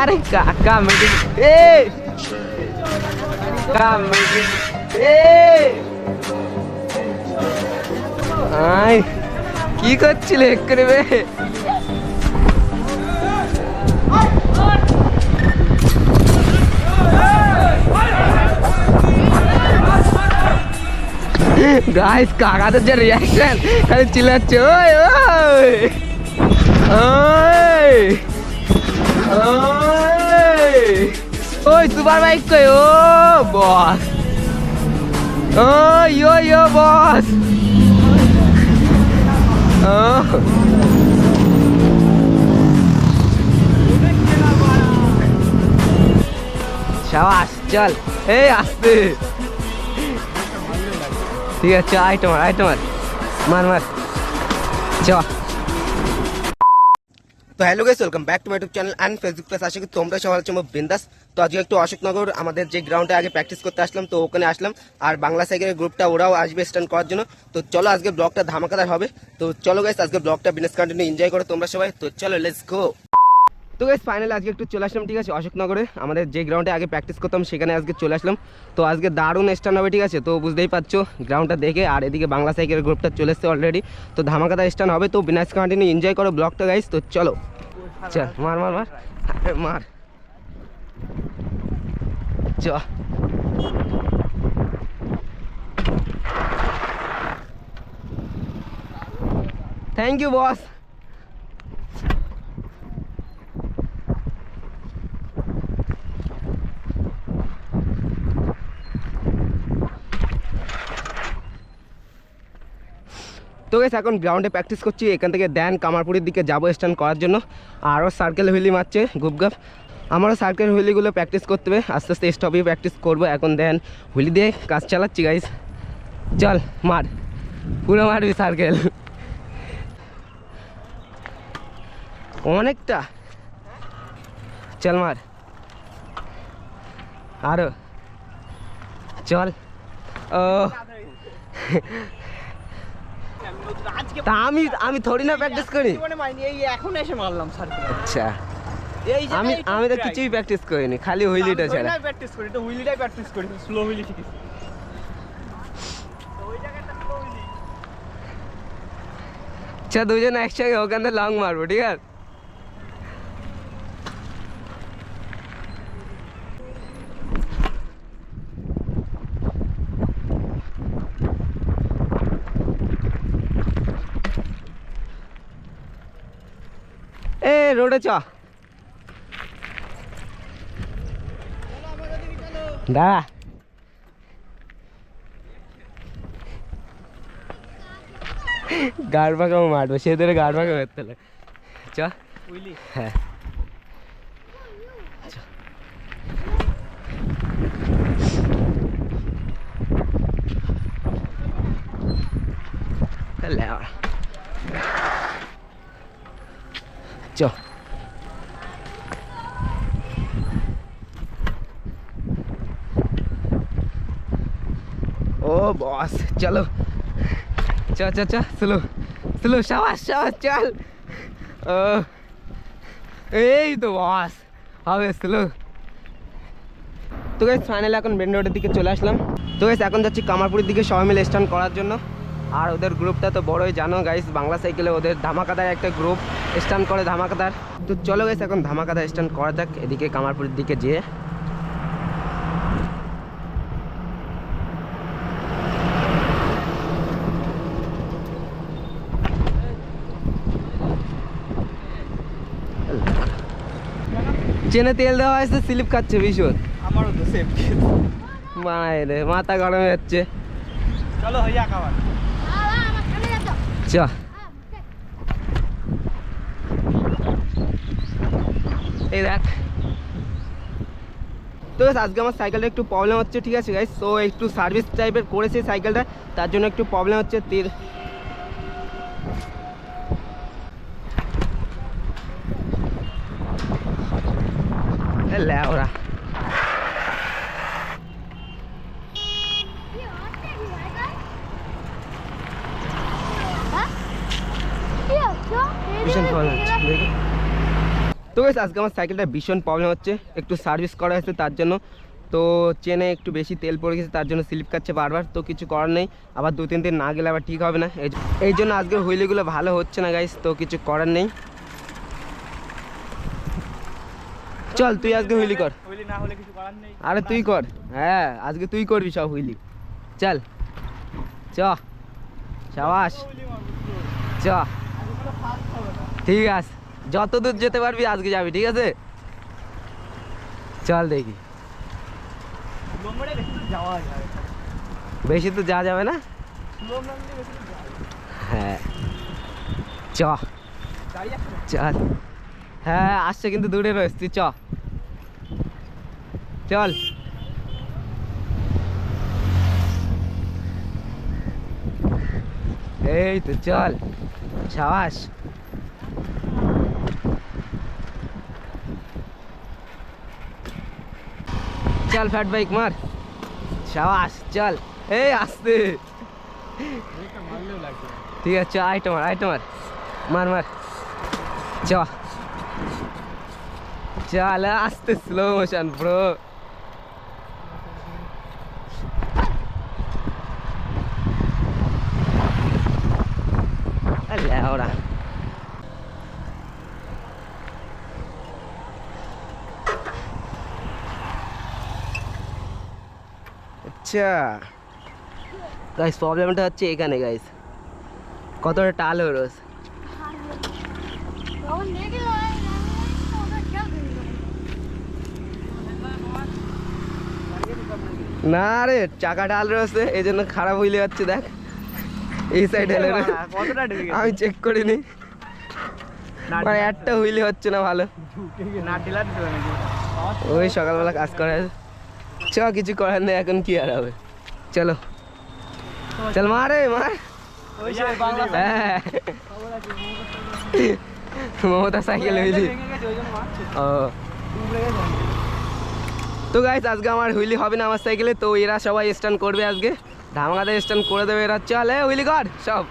আরে কাকা মেডি এ কাকা মেডি এ আই কি করছিলে এক্ষুনি বে গাইস কাকাদের যে রিয়াকশন খালি চিল্লাচ্ছে ওই ওই ওই ওই ওই সুপার বাইক কই ও বস ওই ইয়ো বস ও শাবাশ চল এই আস্তে ঠিক আছে আইটেমার মার চ তো hello guys welcome back to my YouTube channel and Facebook page. আশা করি তোমরা সবাই হচ্ছে বিন্দাস। তো আজকে একটু অশোকনগর আমাদের যে গ্রাউন্ডে আগে প্র্যাকটিস করতে আসলাম, তো ওখানে আসলাম আর বাংলা সাইকেলের গ্রুপটা ওরাও আসবে স্ট্যান্ড করার জন্য। তো চলো আজকে ব্লগটা ধামাকাদার হবে। তো চলো গাইস আজকে ব্লগটা বিজনেস কন্টিনিউ এনজয় করো তোমরা সবাই। তো চলো লেটস গো। তো গাইস ফাইনালি আজকে একটু চলে আসলাম, ঠিক আছে, অশোকনগরে আমাদের যে গ্রাউন্ডে আগে প্র্যাকটিস করতাম সেখানে আজকে চলে আসলাম। তো আজকে দারুণ স্ট্যান্ড হবে, ঠিক আছে। তো বুঝতেই পারছো গ্রাউন্ডটা দেখে, আর এদিকে বাংলা সাইকেলের গ্রুপটা চলে এসছে অলরেডি। তো ধামাকাদার স্ট্যান্ড হবে, তো বিজনেস কন্টিনিউ এনজয় করো ব্লগটা গাইস। তো চলো চল মার চ থ্যাংক ইউ বস। তো গেছে এখন গ্রাউন্ডে প্র্যাকটিস করছি, এখান থেকে দেন কামারপুরের দিকে যাবো স্ট্যান্ড করার জন্য। আরও সার্কেল হুইলি মারছে গুপগাপ, আমারও সার্কেল হুইলিগুলো প্র্যাকটিস করতে হবে, আস্তে আস্তে স্টপে প্র্যাকটিস করবো। এখন দেন হুইলি দিয়ে কাজ চালাচ্ছি গাইস। চল মার, পুরো মারবি সার্কেল অনেকটা, চল মার আরো চল। ও তা আমি থোড়ি না প্র্যাকটিস করি, এখন এসে মারলাম স্যার। আচ্ছা আমি তো কিছুই প্র্যাকটিস করিনি, খালি হুইলিটা ছাড়া প্র্যাকটিস করি, তো হুইলিটাই প্র্যাকটিস করি, স্লো হুইলি শিখেছি। আচ্ছা দুজন একসঙ্গে ওখানে লং মারবো, ঠিক আছে। এ রোডে চ দাঁড়া, গাড় পাকাও মারবো, সে ধরে গাড় পাকা করতে হলে চ। হ্যাঁ চ ও বস চলো চ স্লো সাবাস চল। ও এই তো বস হবে স্লো। তো গাইস ফাইনালি এখন মেন রোডের দিকে চলে আসলাম। তো গাইস এখন যাচ্ছি কামারপুরের দিকে সবাই মিলে স্ট্যান্ড করার জন্য। আর ওদের গ্রুপটা তো বড়ই জানো গাইস, বাংলা সাইকেলে ওদের ধামাকাদার একটা গ্রুপ স্ট্যান্ড করে ধামাকাদার। তো চলো গাইস এখন ধামাকাদার স্ট্যান্ড করা যাক এদিকে কামারপুরের দিকে যেয়ে। চেনে তেল দেওয়া হয়েছে, স্লিপ খাচ্ছে ভীষণ। আমারও তো সেম। মায়ের মাথা গরম হচ্ছে। চলো হইয়া খাবার চ এই দেখ। তো আজকে আমার সাইকেলটা একটু প্রবলেম হচ্ছে, ঠিক আছে গাইস। তো একটু সার্ভিস টাইপের করেছে সাইকেলটা, তার জন্য একটু প্রবলেম হচ্ছে। তীর ওরা ভীষণ প্রবলেম হচ্ছে। তো গাইস আজকে আমার সাইকেলটা ভীষণ প্রবলেম হচ্ছে, একটু সার্ভিস করা হয়েছে তার জন্য। তো চেনে একটু বেশি তেল পড়ে গেছে, তার জন্য স্লিপ খাচ্ছে বারবার। তো কিছু করার নেই, আবার 2-3 দিন না গেলে আবার ঠিক হবে না। এই জন্য আজকের হুইলিগুলো ভালো হচ্ছে না গাইস, তো কিছু করার নেই। চল তুই আজকে হুইলি কর। হুইলি না হলে কিছু করার নেই। আরে তুই কর, হ্যাঁ আজকে তুই করবি সব হুইলি। চল চ, সাবাস হুইলি মারবো। চ, ঠিক আছে যত দূর যেতে পারবি আজকে যাবি, ঠিক আছে? চল দেখি। নম্বরে বেশি দূর যাওয়া যায়। বেশি তো যাওয়া যাবে না, নম্বর দিয়ে বেশি দূর যাওয়া যায়। হ্যাঁ চ গাড়ি যাচ্ছে? চল। হ্যাঁ আসছে কিন্তু দূরে রয়েছে, তুই চ চল। এই তো চল, সাবাস। চল ফ্যাট বাইক মার, সাবাস চল। এই আসতে, ব্রেকটা মারলেও লাগবে। ঠিক আছে চ, আইটো মার, আইটো মার, মার মার চ। চল আসতে, স্লো মোশন ব্রো। লেওড়া, আচ্ছা গাইস প্রবলেমটা হচ্ছে এখানে গাইস, কতটা টাল হয়ে রয়েছে। না রে চাকা ডাল রয়েছে, এই জন্য খারাপ হইলে যাচ্ছে। দেখ এই সাইড হেলে কতটা ঢুকে গেছে? আমি চেক করিনি, মানে একটা হুইলি হচ্ছে না ভালো। না ঢিলা দিতে হবে নাকি? ওই সকালবেলা কাজ করে আছে। চ কিছু করার নেই, এখন কি আর হবে। চলো চল মারে মার। ওই যে বাংলা হ্যাঁ মমতা সাইকেল হুইলি। ভেঙে গেছে ওই জন্য মারছে। ও ডুবে গেছে। তো গাইস আজকে আমার হুইলি হবে না আমার সাইকেলে, তো এরা সবাই স্ট্যান্ড করবে আজকে, ধামাকাতে স্ট্যান্ড করে দেবে এরা। চল হুইলি কর সব।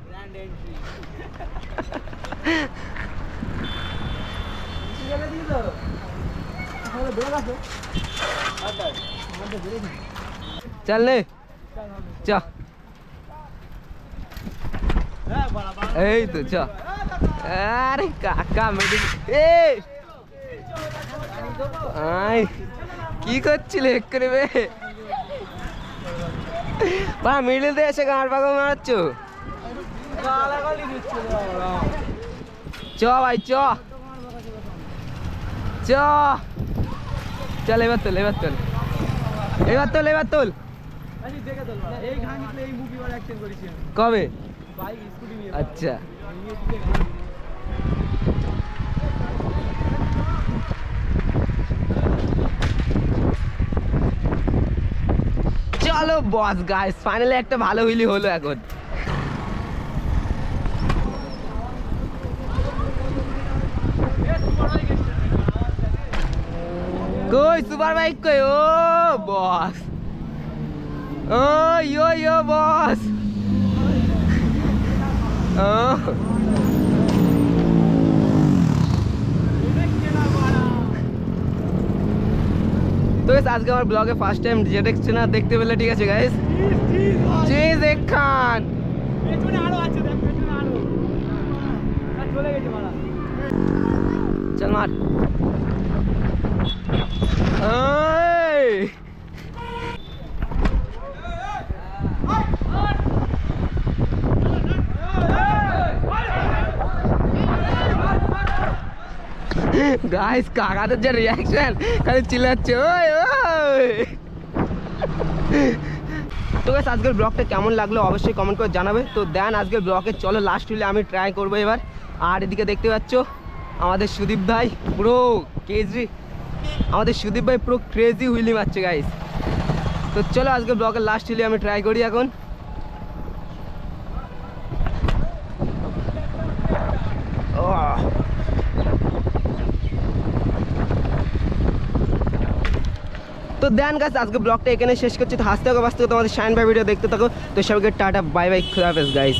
Grand entry. চল নে চ, হ্যাঁ বাবা। এই তো চ। আরে কাকা মেডি, এ আই কি করছিলে করে বে, বা মিডিল দিয়ে এসে গাঁড় পাগল মারাচ্ছ। গালাগালি দিচ্ছে বাবা। চ ভাই চ চ, চল এবার তোল, এবার তোল, এবার তোল, এবার তোল। আরে দেখে তো এই গান নিতে এই মুভি ওর অ্যাকশন করেছে। কবে? বাইক স্কুটি নিয়ে। আচ্ছা চলো বস গাইস, ফাইনালি একটা ভালো হুইলি হলো এখন। কই সুপার বাইক কই? ও বস, ও ইয়ো বস। ও তো guys, আজকে আমার ব্লগে ফার্স্ট টাইম জেডএক্স চেনা দেখতে পেলে, ঠিক আছে গাইস। জেড খান পেছনে আরো আছে, দেখ পেছনে আরো। আর চলে গেছে মারা। চল মার। এই গাইস কাকাদের যে রিয়াকশন, খালি চিল্লাচ্ছে ওই ওই। তো গাইস আজকের ব্লগটা কেমন লাগলো অবশ্যই কমেন্ট করে জানাবে। তো দেন আজকের ব্লগে চলো লাস্ট হলে আমি ট্রাই করবো এবার। আর এদিকে দেখতে পাচ্ছ আমাদের সুদীপ ভাই পুরো কেজি, আমাদের সুদীপ ভাই পুরো ক্রেজি হুইলি মারছে গাইস। তো চলো আজকে ব্লগের লাস্ট হলে আমি ট্রাই করি এখন। তো তো দেন গাছ আজকে ব্লগটা এখানে শেষ করছি। তো হাসতে থাকো বাঁচতে থাকো, তোমাদের শাইন ভাই ভিডিও দেখতে থাকো। তো সবাইকে টাটা বাই বাই, খুদা হাফেজ গাইস।